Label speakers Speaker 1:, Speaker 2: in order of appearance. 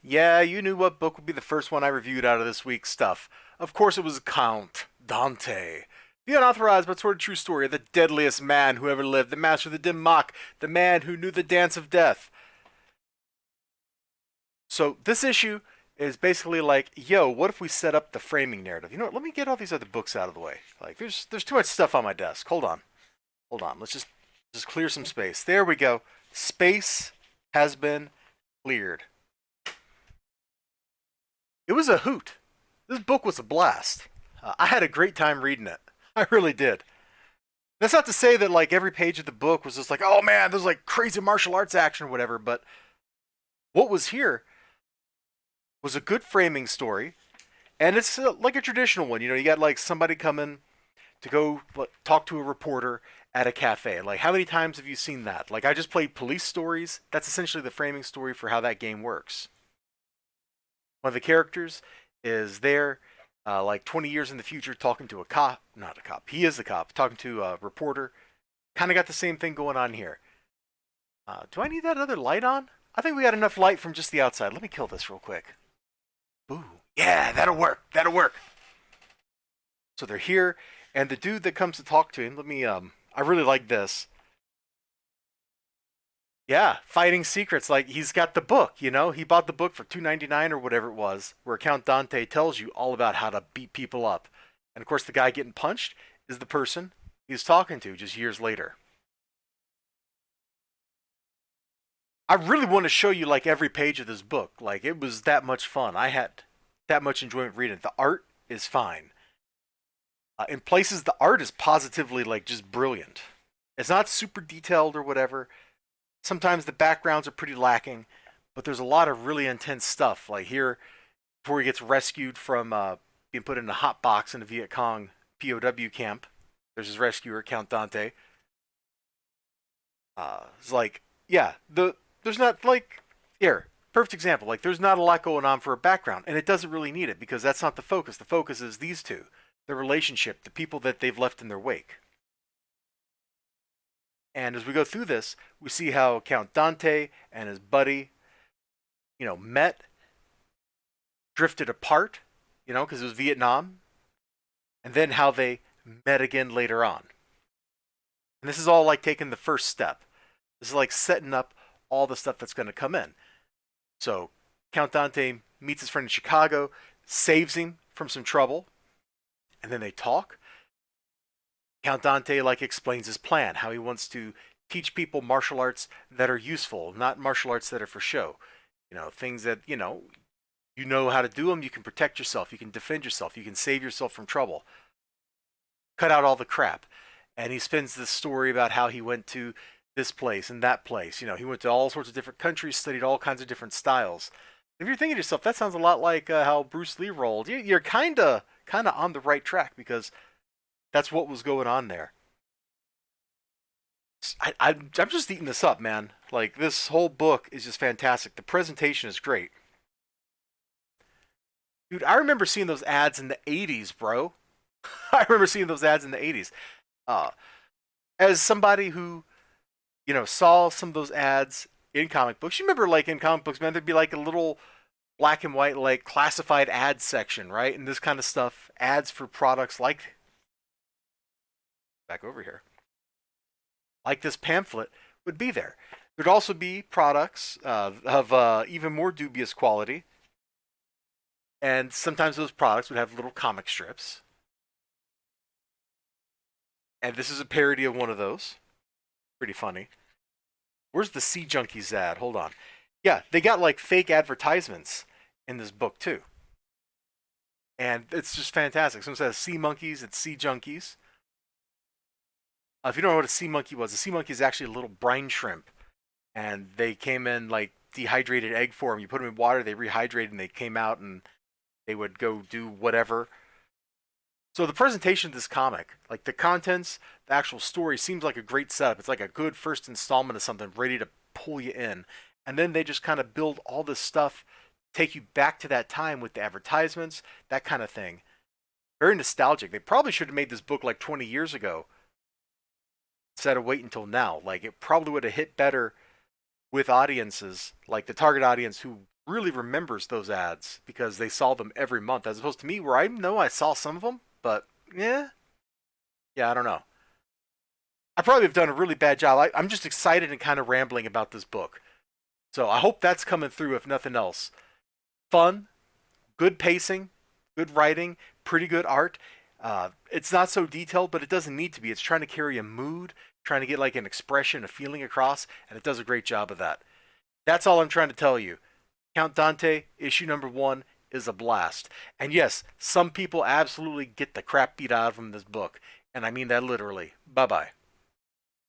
Speaker 1: Yeah, you knew what book would be the first one I reviewed out of this week's stuff. Of course it was Count Dante. The unauthorized but sort of true story of the deadliest man who ever lived, the master of the dim mock, the man who knew the dance of death. So this issue is basically like, yo, what if we set up the framing narrative? You know what, let me get all these other books out of the way. Like there's too much stuff on my desk. Hold on. Hold on. Let's just clear some space. There we go. Space has been cleared. It was a hoot. This book was a blast. I had a great time reading it. I really did. That's not to say that like every page of the book was just like, oh man, there's like crazy martial arts action or whatever. But what was here was a good framing story, and it's like a traditional one. You know, you got like somebody coming to go talk to a reporter at a cafe. Like, how many times have you seen that? Like, I just played Police Stories. That's essentially the framing story for how that game works. One of the characters is there, like 20 years in the future, talking to a cop. Not a cop. He is the cop. Talking to a reporter. Kind of got the same thing going on here. Do I need that other light on? I think we got enough light from just the outside. Let me kill this real quick. Ooh, yeah, that'll work. That'll work. So they're here, and the dude that comes to talk to him. Let me. I really like this. Yeah, fighting secrets. Like he's got the book, you know. He bought the book for $2.99 or whatever it was, where Count Dante tells you all about how to beat people up. And of course, the guy getting punched is the person he's talking to just years later. I really want to show you like every page of this book. Like it was that much fun. I had that much enjoyment reading it. The art is fine. In places, the art is positively like just brilliant. It's not super detailed or whatever. Sometimes the backgrounds are pretty lacking, but there's a lot of really intense stuff. Like here, before he gets rescued from being put in a hot box in a Viet Cong POW camp, there's his rescuer, Count Dante. It's like, yeah, there's not like here, perfect example. Like there's not a lot going on for a background, and it doesn't really need it because that's not the focus. The focus is these two, the relationship, the people that they've left in their wake. And as we go through this, we see how Count Dante and his buddy, met, drifted apart, because it was Vietnam, and then how they met again later on. And this is all like taking the first step. This is like setting up all the stuff that's going to come in. So Count Dante meets his friend in Chicago, saves him from some trouble, and then they talk. Count Dante like explains his plan, how he wants to teach people martial arts that are useful, not martial arts that are for show. Things that, you know how to do them, you can protect yourself, you can defend yourself, you can save yourself from trouble. Cut out all the crap. And he spins this story about how he went to this place and that place. He went to all sorts of different countries, studied all kinds of different styles. If you're thinking to yourself, that sounds a lot like how Bruce Lee rolled, you're kind of on the right track because that's what was going on there. I'm just eating this up, man. Like this whole book is just fantastic. The presentation is great, dude. I remember seeing those ads in the '80s, bro. I remember seeing those ads in the '80s. Uh, as somebody who saw some of those ads in comic books, you remember like in comic books, man, there'd be like a little black and white like classified ads section, right? And this kind of stuff, ads for products like back over here like this pamphlet would be there. There'd also be products of even more dubious quality, and sometimes those products would have little comic strips. And this is a parody of one of those. Pretty funny. Where's the Sea Junkies ad? Hold on. Yeah, they got like fake advertisements in this book too. And it's just fantastic. Someone says Sea Monkeys, it's Sea Junkies. If you don't know what a sea monkey was, a sea monkey is actually a little brine shrimp, and they came in like dehydrated egg form. You put them in water, they rehydrated, and they came out, and they would go do whatever. So the presentation of this comic, like the contents, the actual story, seems like a great setup. It's like a good first installment of something ready to pull you in, and then they just kind of build all this stuff, take you back to that time with the advertisements, that kind of thing. Very nostalgic. They probably should have made this book like 20 years ago instead of wait until now. Like it probably would have hit better with audiences, like the target audience who really remembers those ads because they saw them every month, as opposed to me, where I know I saw some of them, but yeah, yeah, I don't know. I probably have done a really bad job. I'm just excited and kind of rambling about this book. So I hope that's coming through, if nothing else. Fun, good pacing, good writing, pretty good art. It's not so detailed, but it doesn't need to be. It's trying to carry a mood, trying to get like an expression, a feeling across, and it does a great job of that. That's all I'm trying to tell you. Count Dante, issue number 1, is a blast. And yes, some people absolutely get the crap beat out of them in this book. And I mean that literally. Bye bye.